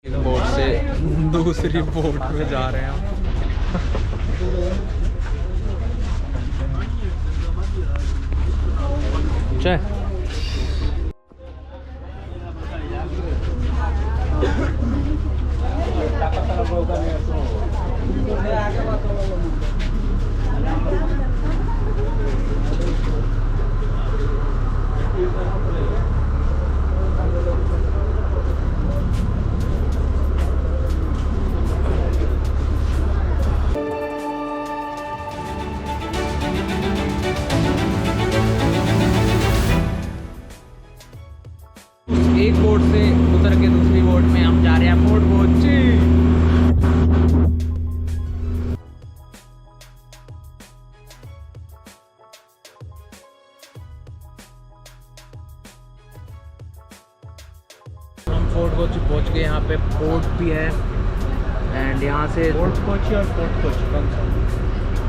एक बोट से दूसरी बोट में जा रहे हैं हम। चाय एक बोट से उतर के दूसरी बोट में हम जा रहे हैं फोर्ट कोची। हम फोर्ट कोची पहुंच गए। यहाँ पे पोर्ट भी है एंड यहाँ से फोर्ट कोची और फोर्ट कोची कौन सा?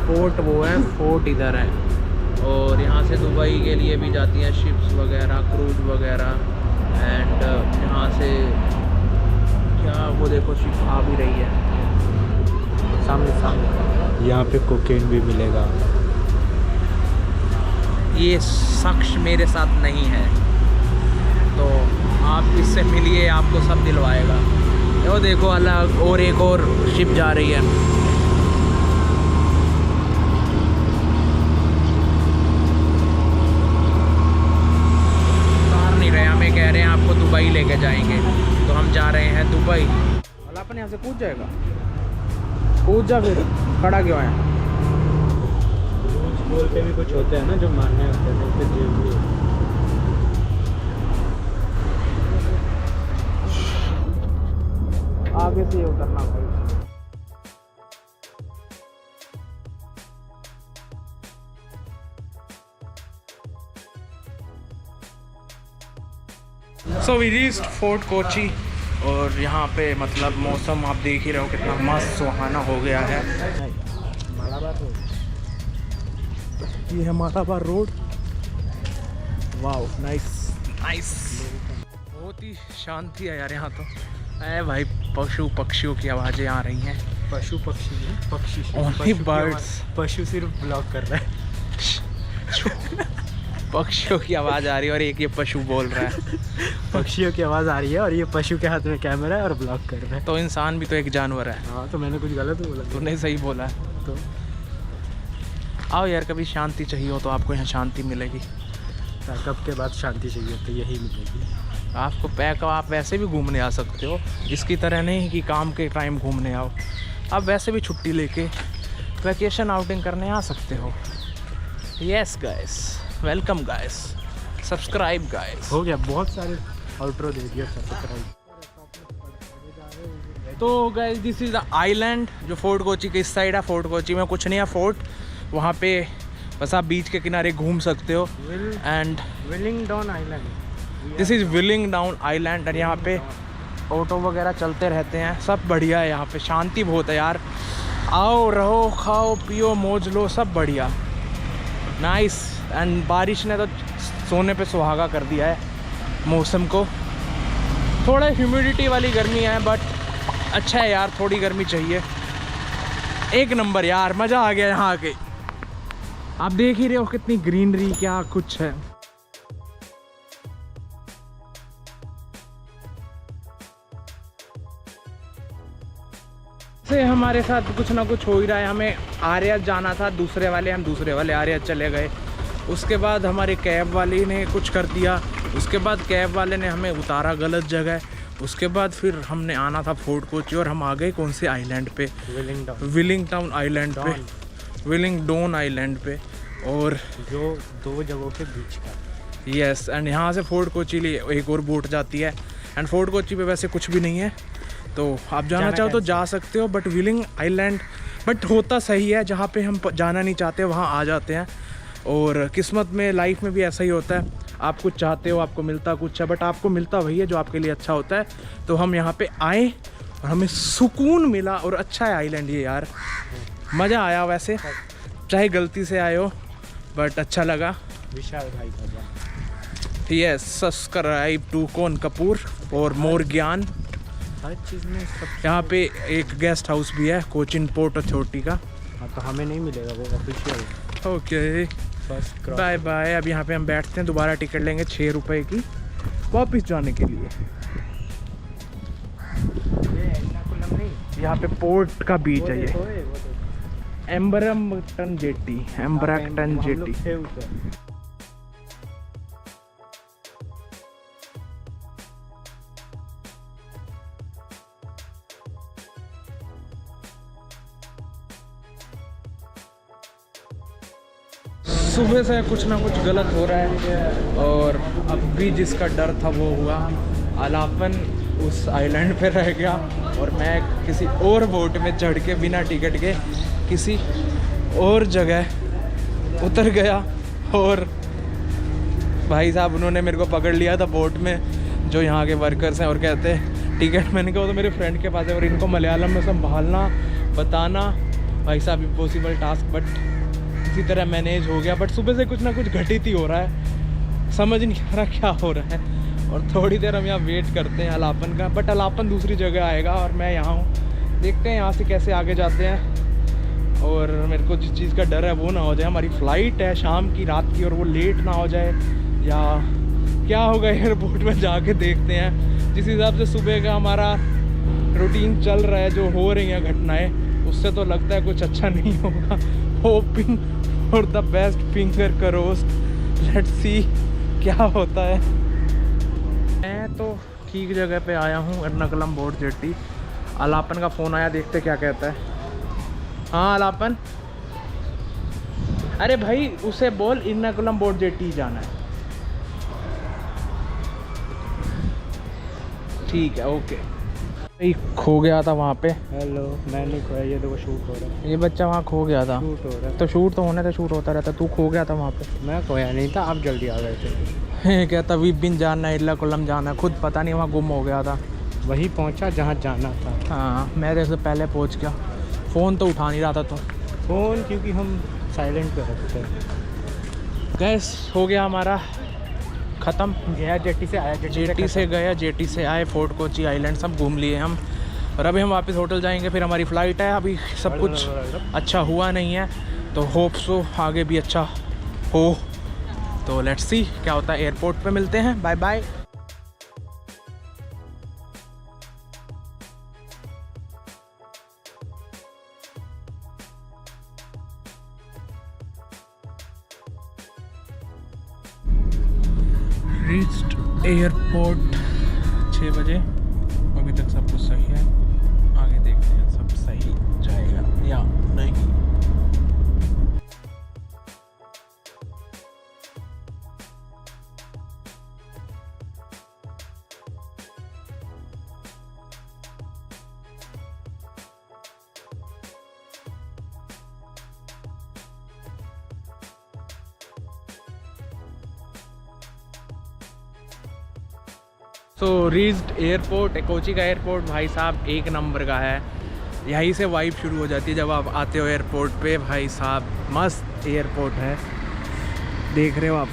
पोर्ट वो है, फोर्ट इधर है। और यहाँ से दुबई के लिए भी जाती हैं शिप्स वगैरह, क्रूज वगैरह। एंड यहाँ से क्या वो देखो शिप आ भी रही है सामने। यहाँ पे कोकेन भी मिलेगा। ये शख्स मेरे साथ नहीं है तो आप इससे मिलिए, आपको सब दिलवाएगा। वो देखो अलग और एक और शिप जा रही है। हमें कह रहे हैं आपको दुबई लेके जाएंगे, तो हम जा रहे हैं दुबई। वाला अपन यहाँ से कूद जाएगा, कूद जा, फिर खड़ा क्यों है? बोल पे भी कुछ होते हैं ना जो मानने होते हैं, फिर भी आगे से उतरना पड़ेगा। So we reached Fort Kochi और यहाँ पे मतलब मौसम आप देख ही रहे हो कितना मस्त सुहाना हो गया है। मालाबार रोड, ये है Malabar road. Wow nice nice, बहुत ही शांति है यार यहाँ तो। अरे भाई पशु पक्षियों की आवाज़ें आ रही हैं। पशु पक्षी नहीं, पक्षी ओनली बर्ड्स। पशु सिर्फ ब्लॉक कर रहा है। पक्षियों की आवाज़ आ रही है और एक ये पशु बोल रहा है। पक्षियों की आवाज़ आ रही है और ये पशु के हाथ में कैमरा है और ब्लॉक कर रहा है। तो इंसान भी तो एक जानवर है। हाँ तो मैंने कुछ गलत बोला? तूने सही बोला है। तो आओ यार, कभी शांति चाहिए हो तो आपको यहाँ शांति मिलेगी। पैकअप के बाद शांति चाहिए तो यही मिलेगी आपको। पैकअप आप वैसे भी घूमने आ सकते हो, इसकी तरह नहीं कि काम के टाइम घूमने आओ। आप वैसे भी छुट्टी लेके वैकेशन आउटिंग करने आ सकते हो। Yes guys, welcome guys, subscribe guys. हो गया, बहुत सारे आउटरो दे दिया सब्सक्राइब। तो guys this is the island जो फोर्ट कोची के इस साइड है। फोर्ट कोची में कुछ नहीं है फोर्ट, वहाँ पे बस आप बीच के किनारे घूम सकते हो। And Willingdon island, this is Willingdon island. और यहाँ पे ऑटो वगैरह चलते रहते हैं, सब बढ़िया है यहाँ पे। शांति बहुत है यार। आओ रहो, खाओ पियो, मौज लो, सब बढ़िया, नाइस। एंड बारिश ने तो सोने पे सुहागा कर दिया है मौसम को। थोड़ा ह्यूमिडिटी वाली गर्मी है बट अच्छा है यार, थोड़ी गर्मी चाहिए। एक नंबर यार, मज़ा आ गया यहाँ आके। आप देख ही रहे हो कितनी ग्रीनरी, क्या कुछ है। से हमारे साथ कुछ ना कुछ हो ही रहा है। हमें आर्यत जाना था, दूसरे वाले आर्यत चले गए। उसके बाद हमारे कैब वाले ने कुछ कर दिया। उसके बाद कैब वाले ने हमें उतारा गलत जगह। उसके बाद फिर हमने आना था फोर्ट कोची और हम आ गए कौन से आइलैंड पे? विलिंगडन आइलैंड पे, विलिंगडन आइलैंड पे। और जो दो जगहों के बीच का। यस, एंड यहाँ से फोर्ट कोची लिए एक और बोट जाती है। एंड फोर्ट कोची पे वैसे कुछ भी नहीं है, तो आप जाना चाहो तो जा सकते हो। बट विलिंग आइलैंड बट होता सही है, जहाँ पे हम जाना नहीं चाहते वहाँ आ जाते हैं। और किस्मत में, लाइफ में भी ऐसा ही होता है। आप कुछ चाहते हो, आपको मिलता कुछ है, बट आपको मिलता वही है जो आपके लिए अच्छा होता है। तो हम यहाँ पे आए और हमें सुकून मिला और अच्छा है आइलैंड ये यार, मज़ा आया। वैसे चाहे गलती से आए हो बट अच्छा लगा। विशाल भाई का यस, सब्सक्राइब टू कौन कपूर और मोर ज्ञान। हर चीज़ में सब। यहाँ पे एक गेस्ट हाउस भी है, कोचिन पोर्ट अथॉरिटी का। हाँ, तो हमें नहीं मिलेगा, वो official. Okay, first cross. Bye bye. अब यहाँ पे हम बैठते हैं, दोबारा टिकट लेंगे 6 रुपये की वापस जाने के लिए। ये एर्नाकुलम नहीं, यहाँ पे पोर्ट का बीच है ये, वो देखो। एम्बरमटन जेटी, एम्ब्रैक्टन जेटी। थे उसे। सुबह से कुछ ना कुछ गलत हो रहा है और अब भी जिसका डर था वो हुआ। अलापन उस आइलैंड पे रह गया और मैं किसी और बोट में चढ़ के बिना टिकट के किसी और जगह उतर गया और भाई साहब उन्होंने मेरे को पकड़ लिया था बोट में, जो यहाँ के वर्कर्स हैं, और कहते हैं टिकट। मैंने कहा वो तो मेरे फ्रेंड के पास है और इनको मलयालम में संभालना बताना भाई साहब इम्पॉसिबल टास्क, बट इसी तरह मैनेज हो गया। बट सुबह से कुछ ना कुछ घटित ही हो रहा है, समझ नहीं आ रहा क्या हो रहा है। और थोड़ी देर हम यहाँ वेट करते हैं अलापन का, बट अलापन दूसरी जगह आएगा और मैं यहाँ हूँ। देखते हैं यहाँ से कैसे आगे जाते हैं। और मेरे को जिस चीज़ का डर है वो ना हो जाए, हमारी फ़्लाइट है शाम की, रात की, और वो लेट ना हो जाए या क्या होगा एयरपोर्ट में जाके देखते हैं। जिस हिसाब से सुबह का हमारा रूटीन चल रहा है, जो हो रही हैं घटनाएँ, उससे तो लगता है कुछ अच्छा नहीं होगा। Hoping for the best, finger crossed, let's see क्या होता है। मैं तो ठीक जगह पे आया हूँ, एर्नाकुलम बोट जेटी। अलापन का फ़ोन आया, देखते क्या कहता है। हाँ अलापन, अरे भाई उसे बोल एर्नाकुलम बोट जेटी जाना है। ठीक है, ओके। खो गया था वहाँ पे। हेलो, मैं नहीं खोया, ये देखो शूट हो रहा है। ये बच्चा वहाँ खो गया था। शूट हो रहा है तो शूट तो होने, तो शूट होता रहता। तू खो गया था वहाँ पे। मैं खोया नहीं था, आप जल्दी आ गए थे। कहता विपिन जाना है, एर्नाकुलम जाना है, खुद पता नहीं वहाँ गुम हो गया था। वही पहुंचा जहाँ जाना था। हाँ, मैं जैसे पहले पहुँच गया। फ़ोन तो उठा नहीं रहा था तो फ़ोन, क्योंकि हम साइलेंट पे रखते हैं। गैस हो गया हमारा ख़त्म। गया जेटी से आया, जेटी से गया, जेटी से आए, फोर्ट कोची आइलैंड सब घूम लिए हम। और अभी हम वापस होटल जाएंगे, फिर हमारी फ़्लाइट है। अभी सब कुछ अच्छा हुआ नहीं है, तो होप सो आगे भी अच्छा हो। तो लेट्स सी क्या होता है। एयरपोर्ट पे मिलते हैं, बाय बाय। रीच्ड एयरपोर्ट 6 बजे। अभी तक सब कुछ सही है, आगे देखते हैं सब सही जाएगा या नहीं। तो रीच्ड एयरपोर्ट, कोची का एयरपोर्ट भाई साहब एक नंबर का है। यहीं से वाइब शुरू हो जाती है जब आप आते हो एयरपोर्ट पे। भाई साहब मस्त एयरपोर्ट है, देख रहे हो आप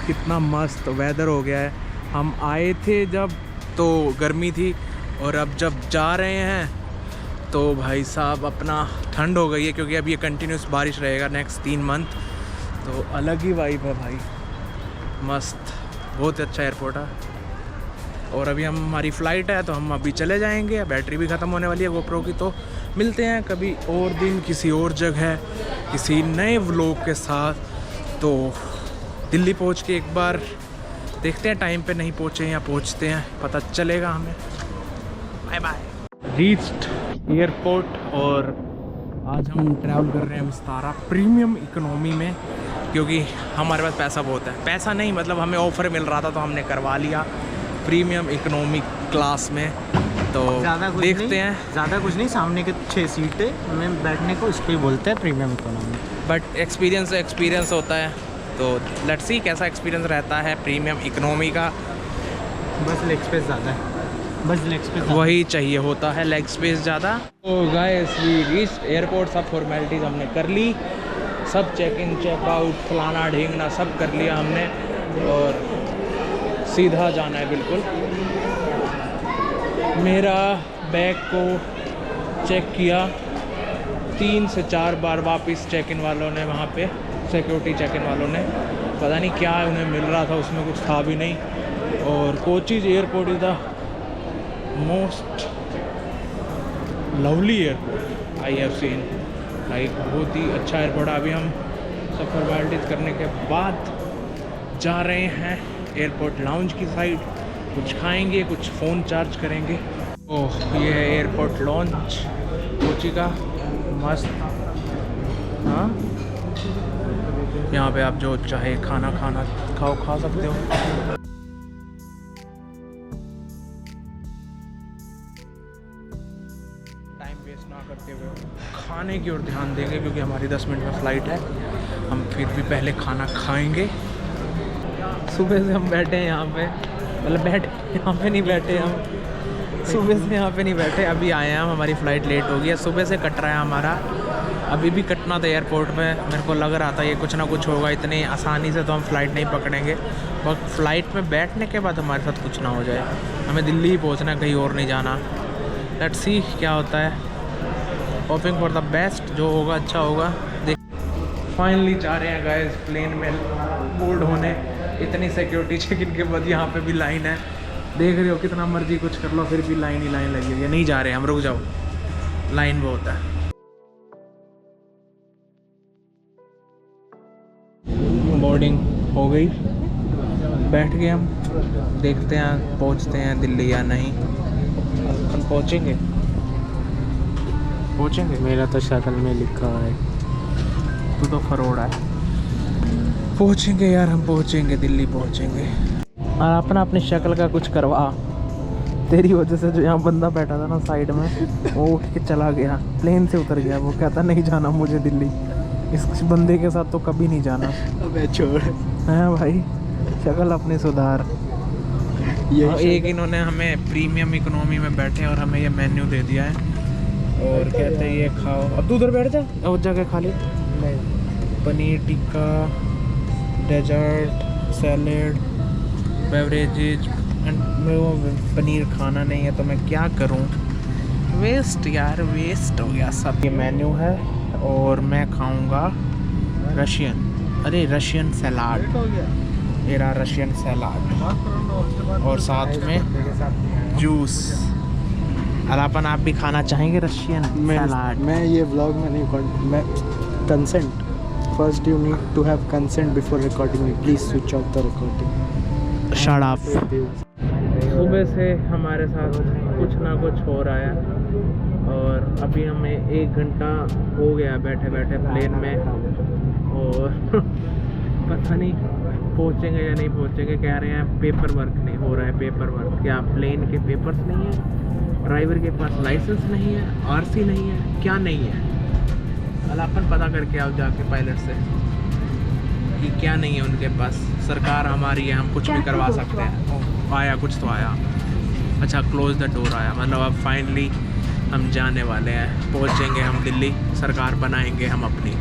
कितना मस्त वेदर हो गया है। हम आए थे जब तो गर्मी थी, और अब जब जा रहे हैं तो भाई साहब अपना ठंड हो गई है, क्योंकि अब ये कंटिन्यूस बारिश रहेगा नेक्स्ट 3 मंथ। तो अलग ही वाइब है भाई, मस्त, बहुत अच्छा एयरपोर्ट है। और अभी हमारी फ़्लाइट है तो हम अभी चले जाएंगे, बैटरी भी ख़त्म होने वाली है गोप्रो की। तो मिलते हैं कभी और दिन, किसी और जगह, किसी नए व्लॉग के साथ। तो दिल्ली पहुंच के एक बार देखते हैं, टाइम पे नहीं पहुंचे या पहुंचते हैं, पता चलेगा हमें। Bye bye. रीच्ड एयरपोर्ट, और आज हम ट्रैवल कर रहे हैं विस्तारा प्रीमियम इकोनॉमी में, क्योंकि हमारे पास पैसा बहुत है। पैसा नहीं मतलब हमें ऑफ़र मिल रहा था तो हमने करवा लिया प्रीमियम इकोनॉमी क्लास में। तो देखते हैं। ज़्यादा कुछ नहीं, सामने के 6 सीटें में बैठने को इसको ही बोलते हैं प्रीमियम इकोनॉमी। बट एक्सपीरियंस होता है, तो लेट्स सी कैसा एक्सपीरियंस रहता है प्रीमियम इकोनॉमी का। बस लेग स्पेस ज़्यादा है, बस लेग स्पेस वही चाहिए होता है, लेग स्पेस ज़्यादा। तो गाइस वी रीच्ड एयरपोर्ट, सब फॉर्मेलिटीज़ हमने कर ली, सब चेक इन चेकआउट फलाना ढींगना सब कर लिया हमने, और सीधा जाना है बिल्कुल। मेरा बैग को चेक किया 3 से 4 बार वापस चेक इन वालों ने, वहाँ पे सिक्योरिटी चेक इन वालों ने, पता नहीं क्या उन्हें मिल रहा था, उसमें कुछ था भी नहीं। और कोचीज airport is the most lovely airport I have seen, like बहुत ही अच्छा एयरपोर्ट। अभी हम सब फॉर्मेलिटीज़ करने के बाद जा रहे हैं एयरपोर्ट लाउंज की साइड, कुछ खाएंगे, कुछ फ़ोन चार्ज करेंगे। ओह, ये है एयरपोर्ट लॉन्च कोची का, मस्त। हाँ, यहाँ पे आप जो चाहे खाना खा सकते हो। टाइम वेस्ट ना करते हुए खाने की ओर ध्यान देंगे, क्योंकि हमारी 10 मिनट में फ़्लाइट है। हम फिर भी पहले खाना खाएंगे। सुबह से हम बैठे हैं यहाँ पे, मतलब यहाँ पे नहीं बैठे हम, सुबह से यहाँ पे नहीं बैठे, अभी आए हैं हम, हमारी फ़्लाइट लेट हो गई है। सुबह से कट रहा है हमारा, अभी भी कटना था एयरपोर्ट में। मेरे को लग रहा था ये कुछ ना कुछ होगा, इतनी आसानी से तो हम फ़्लाइट नहीं पकड़ेंगे, और फ़्लाइट में बैठने के बाद हमारे साथ कुछ ना हो जाए। हमें दिल्ली ही पहुँचना है, कहीं और नहीं जाना। लेट्स सी क्या होता है, होपिंग फॉर द बेस्ट, जो होगा अच्छा होगा। देख, फाइनली जा रहे हैं गाइस प्लेन में बोर्ड होने। इतनी सिक्योरिटी चेक इन के बाद यहाँ पे भी लाइन है, देख रहे हो, कितना मर्जी कुछ कर लो फिर भी लाइन ही लाइन लगी हुई है। नहीं जा रहे हम, रुक जाओ, लाइन बहुत है। बोर्डिंग हो गई, बैठ गए हम, देखते हैं पहुँचते हैं दिल्ली या नहीं। हम पहुँचेंगे। मेरा तो शक्ल में लिखा हुआ है, तू तो फरोड़ा है। पहुँचेंगे यार, हम पहुँचेंगे, दिल्ली पहुँचेंगे। और अपना अपनी शक्ल का कुछ करवा, तेरी वजह से जो यहाँ बंदा बैठा था ना साइड में, वो उठ के चला गया, प्लेन से उतर गया। वो कहता नहीं जाना मुझे दिल्ली, इस बंदे के साथ तो कभी नहीं जाना। अबे छोड़। हाँ भाई, शक्ल अपनी सुधार। ये एक इन्होंने हमें प्रीमियम इकोनॉमी में बैठे और हमें ये मेन्यू दे दिया है, और कहते हैं ये खाओ। अब तू उधर बैठ जा, उस जगह खा ले। Paneer tikka, dessert, salad, beverages, and वो पनीर खाना नहीं है तो मैं क्या करूं, वेस्ट यार, वेस्ट हो गया सब। ये मेन्यू है और मैं खाऊंगा रशियन सलाद। ये रहा रशियन सलाद और साथ में जूस। अलापन आप भी खाना चाहेंगे रशियन सलाद? मैं ये व्लॉग में नहीं, मैं consent first, you need to have consent before recording, please switch off the recording. Shut up. सुबह से हमारे साथ कुछ ना कुछ हो रहा है, और अभी हमें 1 घंटा हो गया बैठे बैठे प्लेन में, और पता नहीं पहुँचेंगे या नहीं पहुँचेंगे। कह रहे हैं पेपर वर्क नहीं हो रहा है। पेपर वर्क क्या? प्लेन के पेपर्स नहीं है, ड्राइवर के पास लाइसेंस नहीं है, आरसी नहीं है, क्या नहीं है? कल अपन पता करके आओ जाके पायलट से कि क्या नहीं है उनके पास। सरकार हमारी है, हम कुछ भी करवा सकते हैं। आया कुछ तो आया, अच्छा क्लोज द डोर आया, मतलब अब फाइनली हम जाने वाले हैं, पहुँचेंगे हम दिल्ली, सरकार बनाएंगे हम अपनी।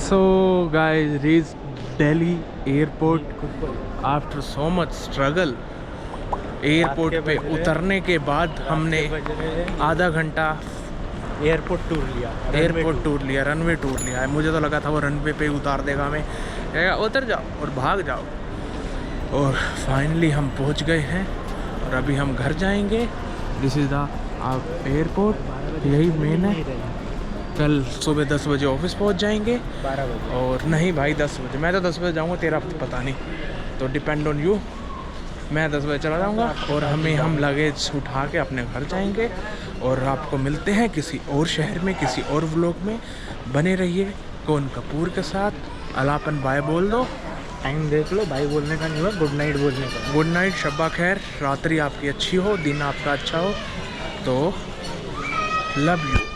So guys, reached Delhi airport after so much struggle। Airport पे उतरने के बाद हमने आधा घंटा एयरपोर्ट टूर लिया, रनवे टूर लिया है। मुझे तो लगा था वो रनवे पे उतार देगा हमें, कहेगा उतर जाओ और भाग जाओ। और फाइनली हम पहुंच गए हैं और अभी हम घर जाएंगे। दिस इज़ द एयरपोर्ट, यही मेन है। कल सुबह 10 बजे ऑफिस पहुंच जाएंगे। 12 बजे और नहीं भाई 10 बजे, मैं तो 10 बजे जाऊंगा, तेरा पता नहीं, तो डिपेंड ऑन यू। मैं 10 बजे चला जाऊंगा और हम लगेज उठा के अपने घर जाएंगे। और आपको मिलते हैं किसी और शहर में, किसी और व्लॉग में। बने रहिए कौन कपूर के साथ। अलापन बाय बोल दो, टाइम देख लो, बाय बोलने का नहीं हुआ, गुड नाइट बोलने का। गुड नाइट, शब्बा खैर, रात्रि आपकी अच्छी हो, दिन आपका अच्छा हो। तो लव यू।